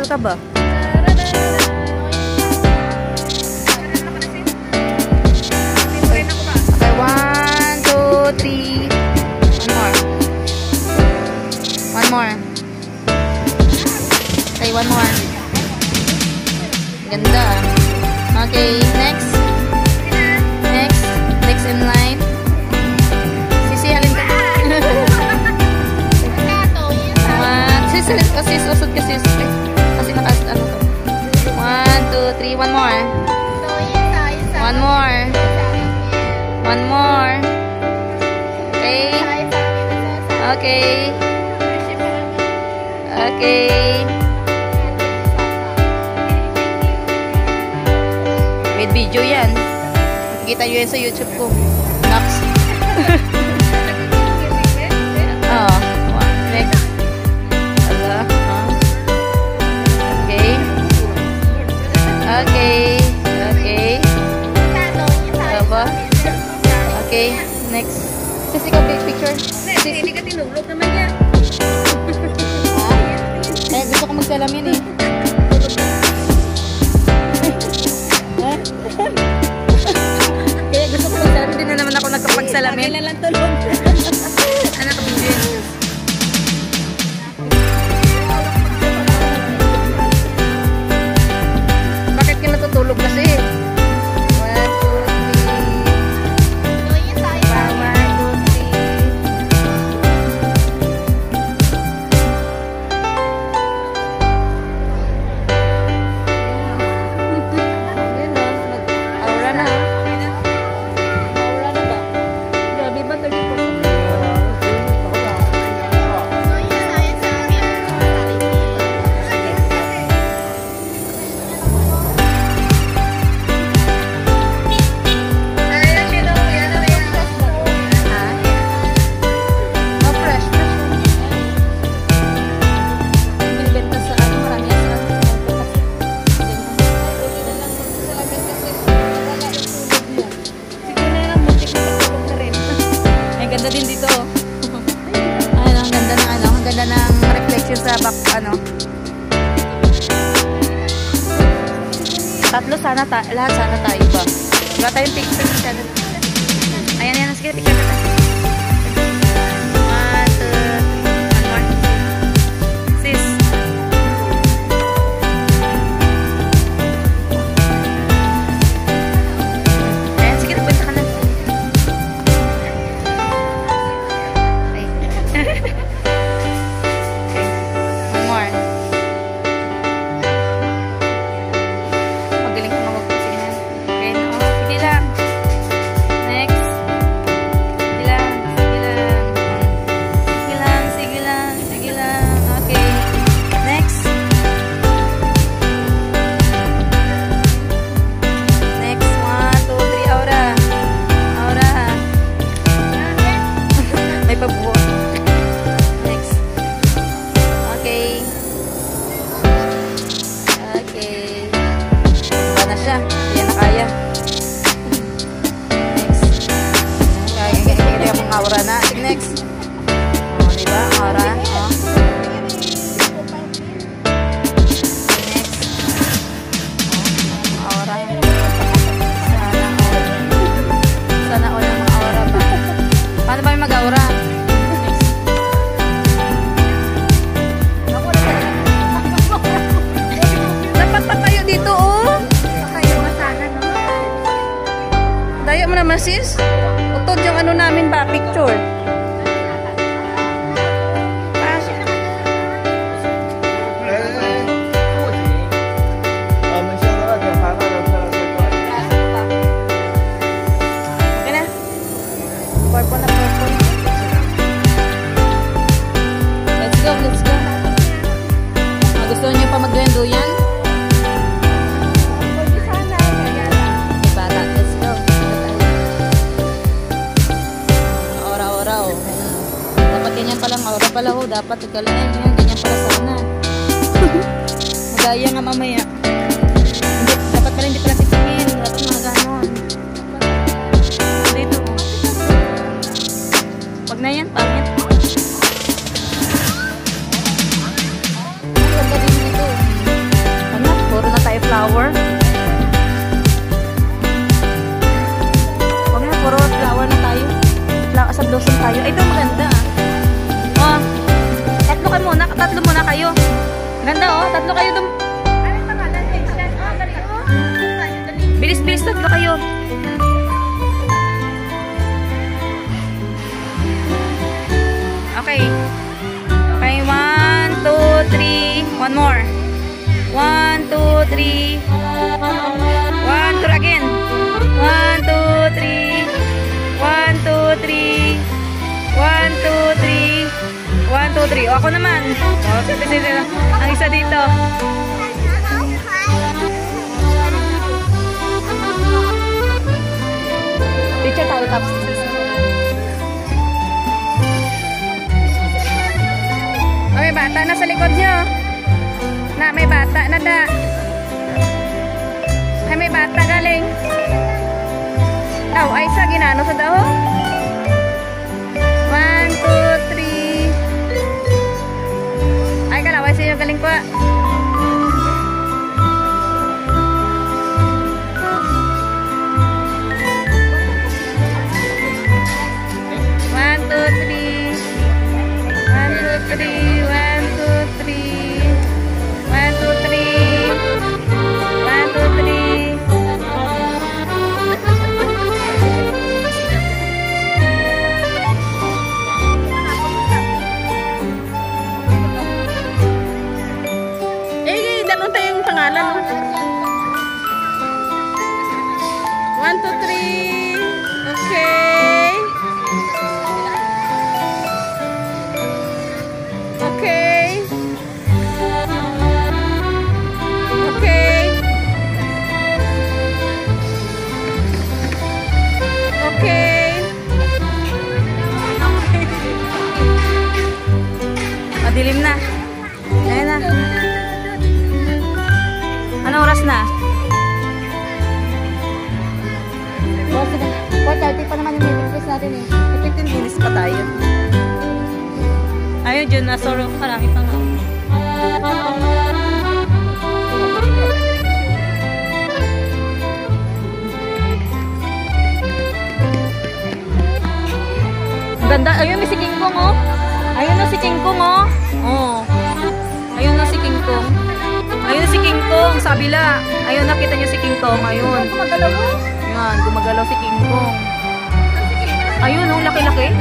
ka ba? Okay, 1, 2, 3. One more. Okay, one more. Ganda. Okay, next. Next in line. Sisi, halin ka. Sis, usod ka sis. Kasi nakas, ano to. 1, 2, 3, one more. One more. One more. Okay. Okay. Okay. With video yan. Kita nyo yan sa YouTube ko. Next. Oh. Next. Allah. Okay. Okay. Okay. Apa? Okay. Next. Sisi ka picture. Hindi ka tinulog naman yan. Eh, gusto ko magsalamin eh. Kaya gusto ko magsalamin. Hindi na naman ako nagkapagsalamin. Lagi na lang tulog. Ano ka video yun? Bakit ka natutulog kasi? 3 sana lahat sana tayo ba? Wala tayong picture sa channel. Ayan, sige, picture na tayo. 1, 2, 3, 1 more. Sis. Ayan, sige, nagpunta ka na. Okay. One more. Aura na. Next. Oh, diba? Aura. Oh. Next. Oh, aura. Sana all ng mga aura ba? Paano ba yung mag-aura? Next. Dapat pa tayo dito, oh. Tayo nga sana, no? Daya mo naman, sis. Utod yung ano namin ba, picture. Okay na. Purple na purple. Let's go, let's go. Gusto niyo pa magduyan-duyan? Ganyan palang aura pala ho, dapat ikalain yan, ganyan pala sana. Magaya nga mamaya. Hindi, dapat pala hindi pala titingin, dapat mga ganon. Dito. Wag na yan, pangit. Ang ganda din dito. Maglulusong tayo. Ay, ito maganda. Oh, tatlo muna kayo. Ganda oh, tatlo kayo dum. Bilis-bilis, tatlo kayo. Okay. Okay, 1, 2, 3. One more. 1, 2, 3. 1, 2 again. 1, 2, 3. 1, 2, 3. 1, 2, 3. 1, 2, 3. O, ako naman. O, sige. Ang isa dito. Picture tayo tapos. O, may bata na sa likod nyo. May bata na da. Ay, may bata galing. Ay, sa ginano sa daho. 1, 2, 3. Ay, kalaway siya yung galing ko. 1, 2, 3. Okay. Okay. Okay. Okay. Madilim na. Ayan na. Anong oras na? 4:30 pa naman yung meeting place natin eh. 15 minutes pa tayo. Ayun dyan na. Sorry, marami pa nga. Ganda. Ayun, may si King Kong oh. Ayun na si King Kong oh. Oh. Ayun na si King Kong. Ayun na si King Kong. Sa kabila. Ayun, nakita niyo si King Kong. Ayun. Gumagalaw mo? Yan, gumagalaw si King Kong. Ayun, oh, laki-laki.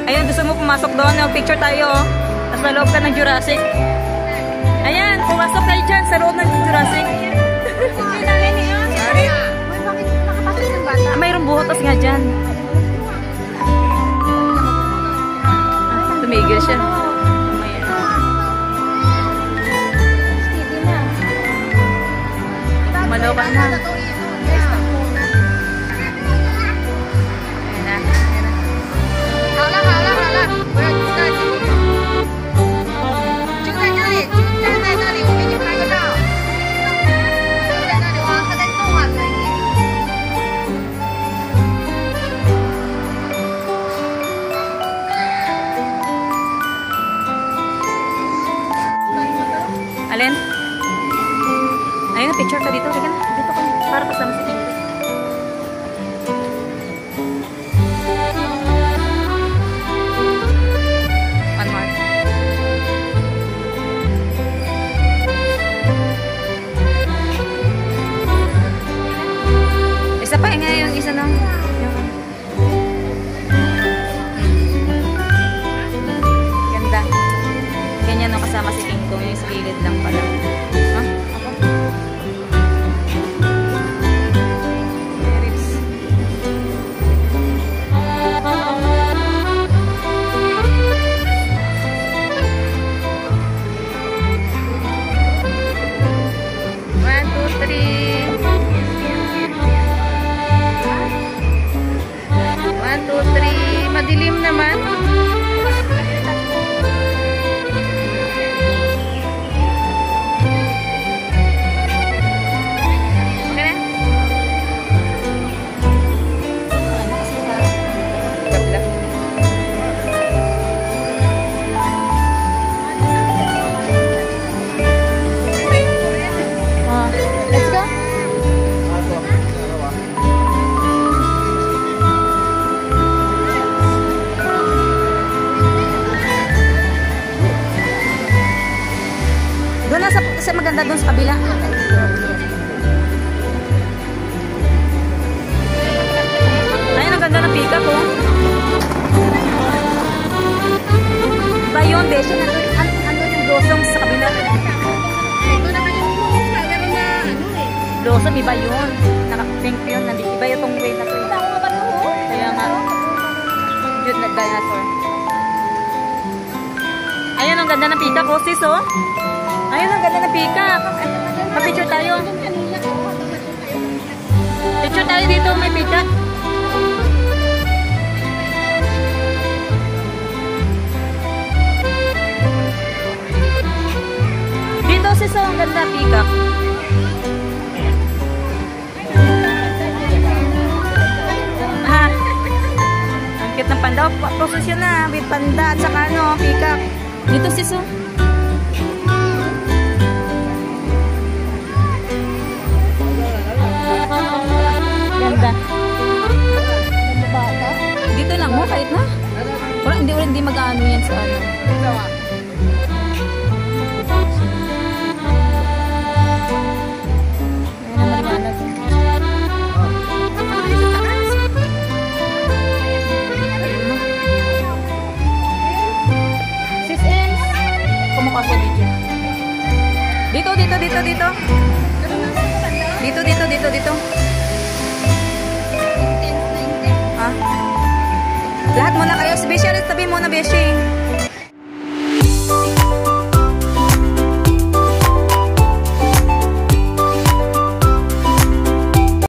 Ayun, gusto mo pumasok doon. Picture tayo, oh. Tapos sa loob ka ng Jurassic. Ayan, pumasok tayo dyan sa loob ng Jurassic. Mayroong buhotos nga dyan. Tumigil siya. Maloka na. Alin? Ayun na, picture ka dito. Teka na, dito ka. Para kasama si King. One more. Isa pa, nga yung isa nang. Ganda. Ganyan no, kasama si King Kong. Yung sa gilid lang pala. Huh? Madilim naman. maganda doon sa kabila. Ayun, ang ganda ng pika ko. Ba yun, Beshi? Andun yung blossom sa kabila. Ito naman yung color na ano eh. Blossom, iba yun. Naka-pink yun. Iba yung tong way na to. Kaya nga. Yun, dinosaur. Ayun, ang ganda ng pika ko, sis, oh. Ayun, ang ganda ng pika. Pa-picture tayo. Picture tayo dito, may pika. Dito, sis, oh, ang ganda ng pika. Ha? Ang cute ng panda. Prosesyon na. May panda at saka ano, pika. Dito, sis, oh. Ganda. Dito lang mo, kahit na. Wala, hindi mag-ano yan sa ano. Ayan ang maliwanag. Sis Ems, kumukha sa video. Dito. Dito. Ah. Lahat muna kayo. Beshi, tabi muna, Beshi.